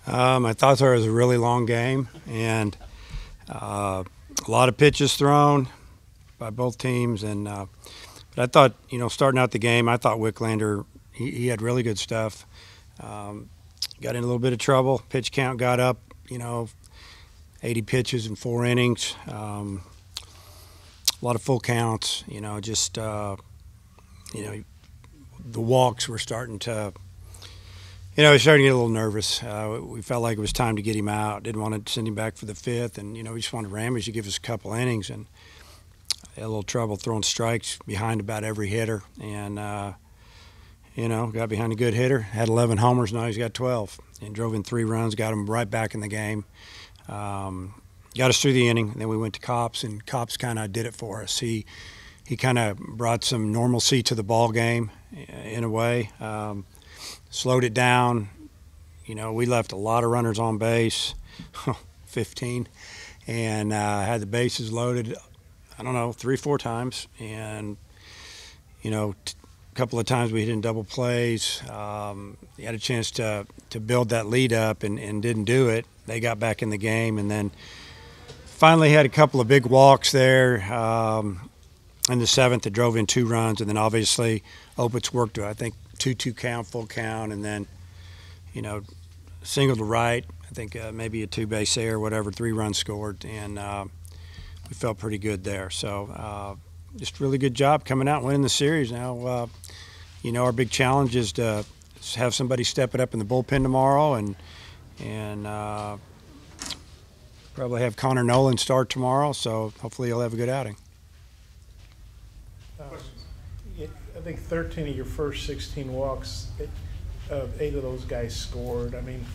I thought there was a really long game, and a lot of pitches thrown by both teams. But I thought, starting out the game, I thought Wicklander, he had really good stuff. Um, got in a little bit of trouble. Pitch count got up, 80 pitches in 4 innings. A lot of full counts. The walks were starting to. We started to get a little nervous. We felt like it was time to get him out. Didn't want to send him back for the 5th, and we just wanted Ramage to give us a couple innings, and had a little trouble throwing strikes behind about every hitter, and got behind a good hitter. Had 11 homers, now he's got 12, and drove in 3 runs, got him right back in the game. Got us through the inning, and then we went to Cops, and Cops kind of did it for us. He kind of brought some normalcy to the ball game in a way. Slowed it down. We left a lot of runners on base, 15, and had the bases loaded, 3 or 4 times. And, a couple of times we hit in double plays. Had a chance to build that lead up and didn't do it. They got back in the game, and then finally had a couple of big walks there in the 7th that drove in 2 runs. And then obviously Opitz worked to, I think, 2-2 count, full count, and then, single to right. I think maybe a 2-base error, whatever, 3 runs scored, and we felt pretty good there. So just really good job coming out and winning the series. Now, our big challenge is to have somebody step it up in the bullpen tomorrow, and probably have Connor Nolan start tomorrow. So hopefully he'll have a good outing. I think 13 of your first 16 walks, 8 of those guys scored. I mean,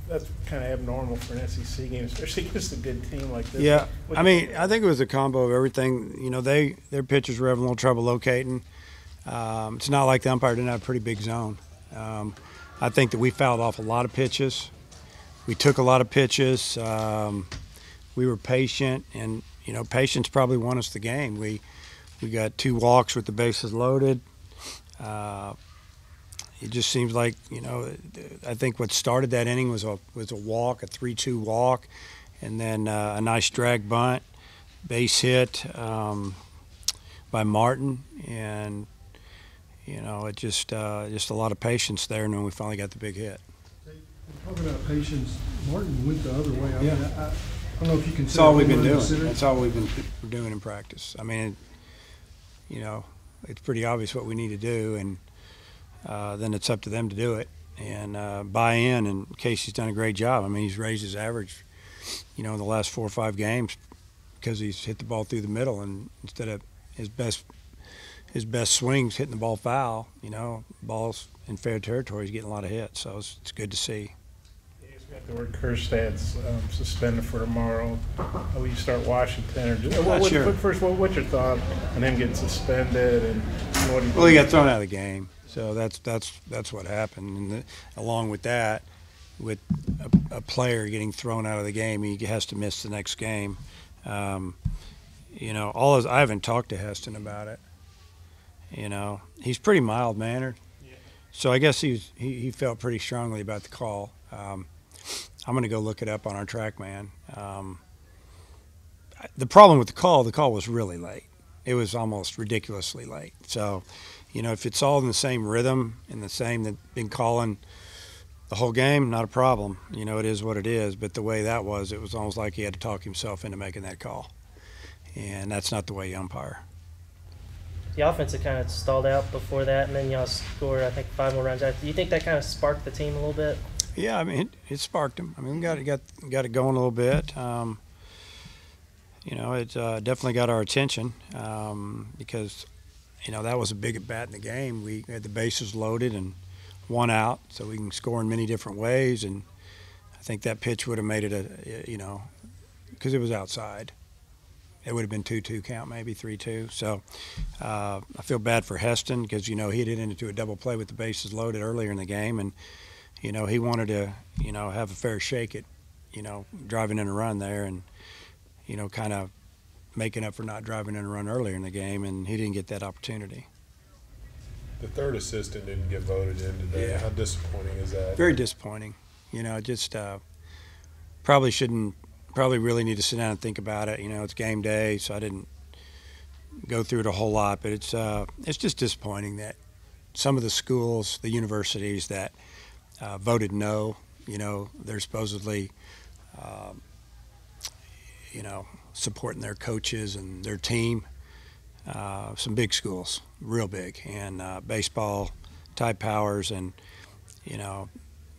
that's kind of abnormal for an SEC game, especially against a good team like this. Yeah, I think it was a combo of everything. Their pitchers were having a little trouble locating. It's not like the umpire didn't have a pretty big zone. I think that we fouled off a lot of pitches. We took a lot of pitches. We were patient, and patience probably won us the game. We got 2 walks with the bases loaded. It just seems like, I think what started that inning was a walk, a 3-2 walk, and then a nice drag bunt, base hit by Martin, and it just a lot of patience there, and then we finally got the big hit. Talking about patience, Martin went the other way. I don't know if you can. That's all we've been doing. That's all we've been doing in practice. I mean, it's pretty obvious what we need to do, and then it's up to them to do it and buy in. And Casey's done a great job. I mean, he's raised his average, in the last 4 or 5 games because he's hit the ball through the middle, and instead of his best swings hitting the ball foul, balls in fair territory, he's getting a lot of hits. So it's good to see. He's got the word Kerstad's suspended for tomorrow. Will you start Washington? Or first, what's your thought on him getting suspended? And what do you Well, he got thrown out of the game, so that's what happened. And along with that, with a player getting thrown out of the game, he has to miss the next game. I haven't talked to Heston about it. He's pretty mild-mannered. So I guess he felt pretty strongly about the call. I'm going to go look it up on our TrackMan. The problem with the call was really late. It was almost ridiculously late. So, if it's all in the same rhythm and the same that been calling the whole game, not a problem. It is what it is. But the way that was, it was almost like he had to talk himself into making that call. And that's not the way you umpire. The offense had kind of stalled out before that, and then y'all scored, I think, 5 more runs. Do you think that kind of sparked the team a little bit? Yeah, I mean, it sparked them. I mean, we got it going a little bit. It definitely got our attention because, that was a big at bat in the game. We had the bases loaded and 1 out, so we can score in many different ways. And I think that pitch would have made it because it was outside. It would have been 2-2 count, maybe 3-2. So I feel bad for Heston because, he hit it into a double play with the bases loaded earlier in the game. And, he wanted to, have a fair shake at, driving in a run there and, kind of making up for not driving in a run earlier in the game. And he didn't get that opportunity. The third assistant didn't get voted in today. Yeah. How disappointing is that? Very disappointing. You know, just probably shouldn't. Probably really need to sit down and think about it. You know, it's game day, so I didn't go through it a whole lot. But it's just disappointing that some of the schools, the universities that voted no, you know, they're supposedly, um, you know, supporting their coaches and their team. Some big schools, real big, and baseball, Tide Powers, and you know,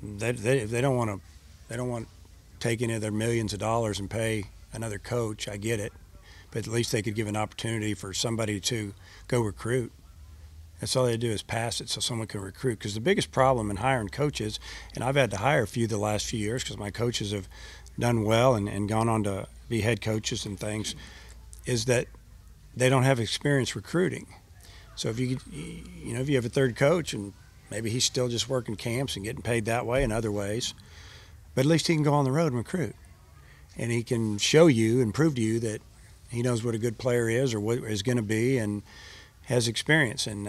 they don't want to, they don't want to take any of their millions of dollars and pay another coach. I get it, but at least they could give an opportunity for somebody to go recruit. That's all they do is pass it so someone can recruit. Because the biggest problem in hiring coaches, and I've had to hire a few the last few years because my coaches have done well and gone on to be head coaches and things, is that they don't have experience recruiting. So if you know, if you have a third coach and maybe he's still just working camps and getting paid that way and other ways, but at least he can go on the road and recruit. And he can show you and prove to you that he knows what a good player is or what is going to be and has experience. And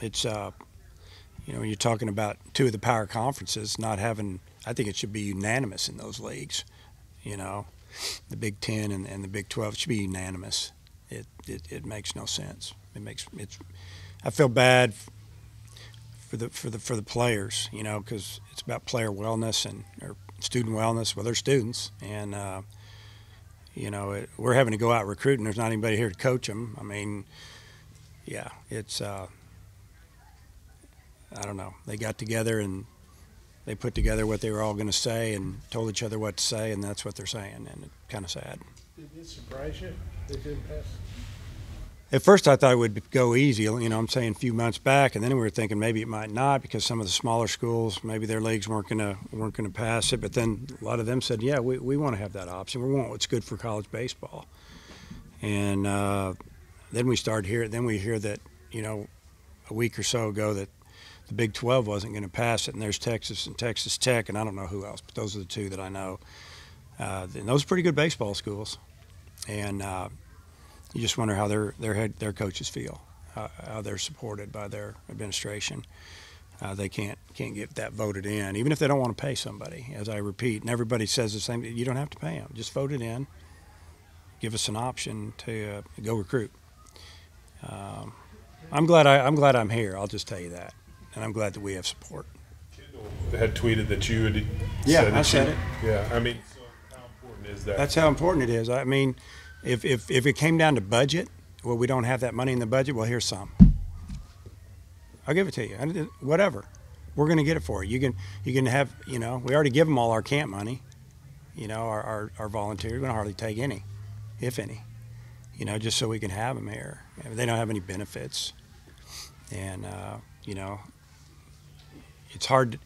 it's, you know, you're talking about two of the power conferences not having, I think it should be unanimous in those leagues, you know, the Big Ten and the Big 12. It should be unanimous. It makes no sense. I feel bad for the players, you know, because it's about player wellness or student wellness. Well, they're students, and you know, we're having to go out recruiting. There's not anybody here to coach them. I mean, yeah, it's I don't know. They got together and they put together what they were all going to say and told each other what to say, and that's what they're saying, and it's kind of sad. Did it surprise you they didn't pass? At first, I thought it would go easy. You know, I'm saying a few months back, and then we were thinking maybe it might not because some of the smaller schools, maybe their leagues weren't gonna pass it. But then a lot of them said, "Yeah, we want to have that option. We want what's good for college baseball." And then we started here. Then we hear that, you know, a week or so ago that the Big 12 wasn't going to pass it, and there's Texas and Texas Tech, and I don't know who else, but those are the two that I know. And those are pretty good baseball schools, and you just wonder how their coaches feel, how they're supported by their administration. They can't get that voted in, even if they don't want to pay somebody. As I repeat, and everybody says the same. You don't have to pay them; just vote it in. Give us an option to go recruit. I'm glad I'm here. I'll just tell you that, and I'm glad that we have support. Kendall had tweeted that you had I said it. Yeah, I mean, so how important is that? That's how important it is. I mean, if it came down to budget, well, we don't have that money in the budget. Well, here's some. I'll give it to you. Whatever, we're going to get it for you. You can have. You know, we already give them all our camp money. You know, our volunteers. We're going to hardly take any, if any. You know, just so we can have them here. They don't have any benefits, and you know, it's hard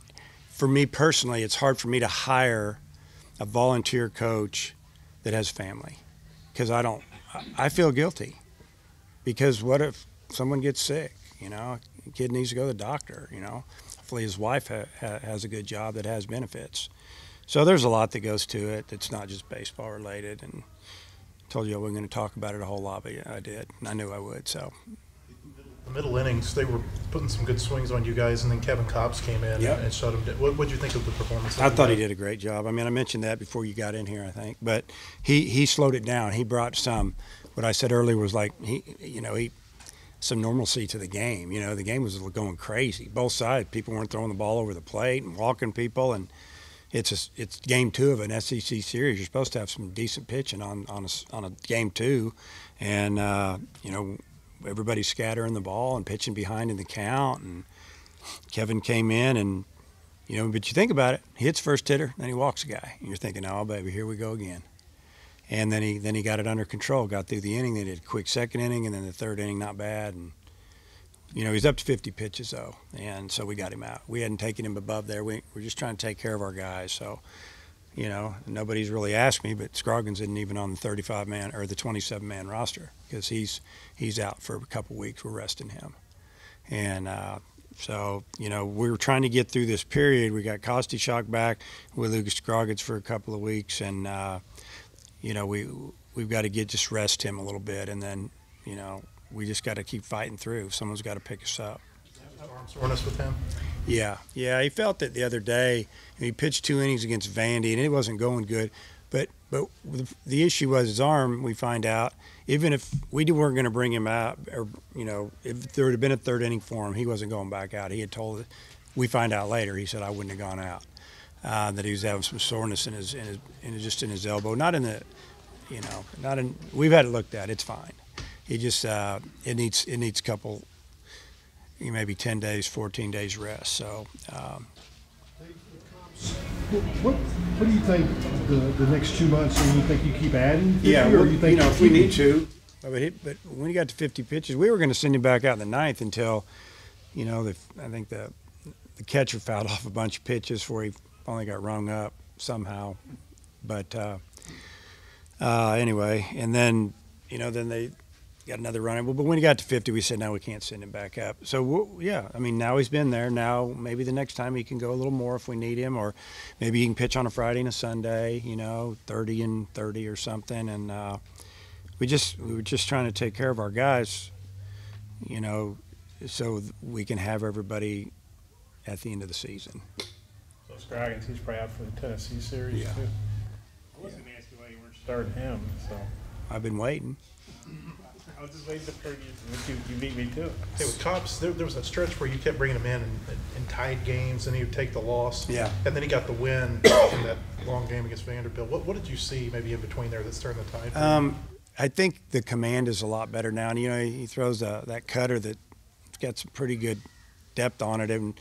for me personally. It's hard for me to hire a volunteer coach that has family. Because I feel guilty. Because what if someone gets sick? You know, a kid needs to go to the doctor. You know, hopefully his wife has a good job that has benefits. So there's a lot that goes to it. It's not just baseball related. And I told you I wasn't going to talk about it a whole lot, but yeah, I did. And I knew I would. So the middle innings, they were putting some good swings on you guys, and then Kevin Cobbs came in and shut him down. What did you think of the performance? I thought he did a great job. I mean, I mentioned that before you got in here, I think. But he slowed it down. He brought what I said earlier was like, some normalcy to the game. You know, the game was going crazy. Both sides, people weren't throwing the ball over the plate and walking people. And it's game 2 of an SEC series. You're supposed to have some decent pitching on a game 2. And, you know, everybody's scattering the ball and pitching behind in the count. And Kevin came in and, you know, but you think about it, he hits first hitter, then he walks a guy. And you're thinking, oh, baby, here we go again. And then he got it under control, got through the inning. They did a quick second inning, and then the third inning, not bad. And, you know, he's up to 50 pitches, though. And so we got him out. We hadn't taken him above there. We're just trying to take care of our guys. So, you know, nobody's really asked me, but Scroggins isn't even on the 35-man or the 27-man roster because he's out for a couple weeks. We're resting him. And so, you know, we were trying to get through this period. We got Kostychak back with Lucas Scroggins for a couple of weeks. And, you know, we've got to just rest him a little bit. And then, you know, we just got to keep fighting through. Someone's got to pick us up. Arm soreness with him? Yeah, he felt it the other day. And he pitched 2 innings against Vandy, and it wasn't going good. But the issue was his arm. We find out, even if we weren't going to bring him out, or if there had been a 3rd inning for him, he wasn't going back out. He had told. We find out later. He said I wouldn't have gone out. That he was having some soreness in his elbow, not in the, not in. We've had it looked at. It's fine. He just it needs a couple, maybe 10 days, 14 days rest. So. What do you think the next 2 months? And you think you keep adding? 50, Yeah, or you think if we need to. But when he got to 50 pitches, we were going to send him back out in the 9th until, I think the catcher fouled off a bunch of pitches before he finally got rung up somehow. But anyway, and then then they got another run. But when he got to 50, we said, no, we can't send him back up. So, now he's been there. Now maybe the next time he can go a little more if we need him, or maybe he can pitch on a Friday and a Sunday, 30 and 30 or something. And we were just trying to take care of our guys, so we can have everybody at the end of the season. So Scroggins, he's probably out for the Tennessee series Yeah. too. I was going to ask you why you weren't starting him, so I've been waiting. I was just waiting for you. You beat me to it. Hey, with Cops, there was a stretch where you kept bringing him in tied games, and he would take the loss. Yeah. And then he got the win in that long game against Vanderbilt. What did you see maybe in between there that's turned the tide? For you? I think the command is a lot better now. And, he throws that cutter that's got some pretty good depth on it. And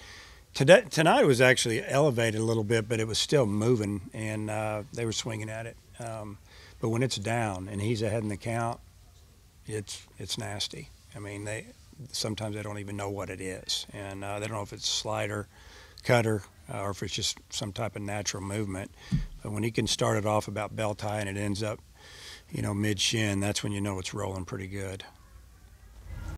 tonight was actually elevated a little bit, but it was still moving, and they were swinging at it. But when it's down and he's ahead in the count, it's nasty. I mean, sometimes they don't even know what it is, and they don't know if it's slider, cutter, or if it's just some type of natural movement. But when he can start it off about belt high and it ends up, mid shin, that's when you know it's rolling pretty good.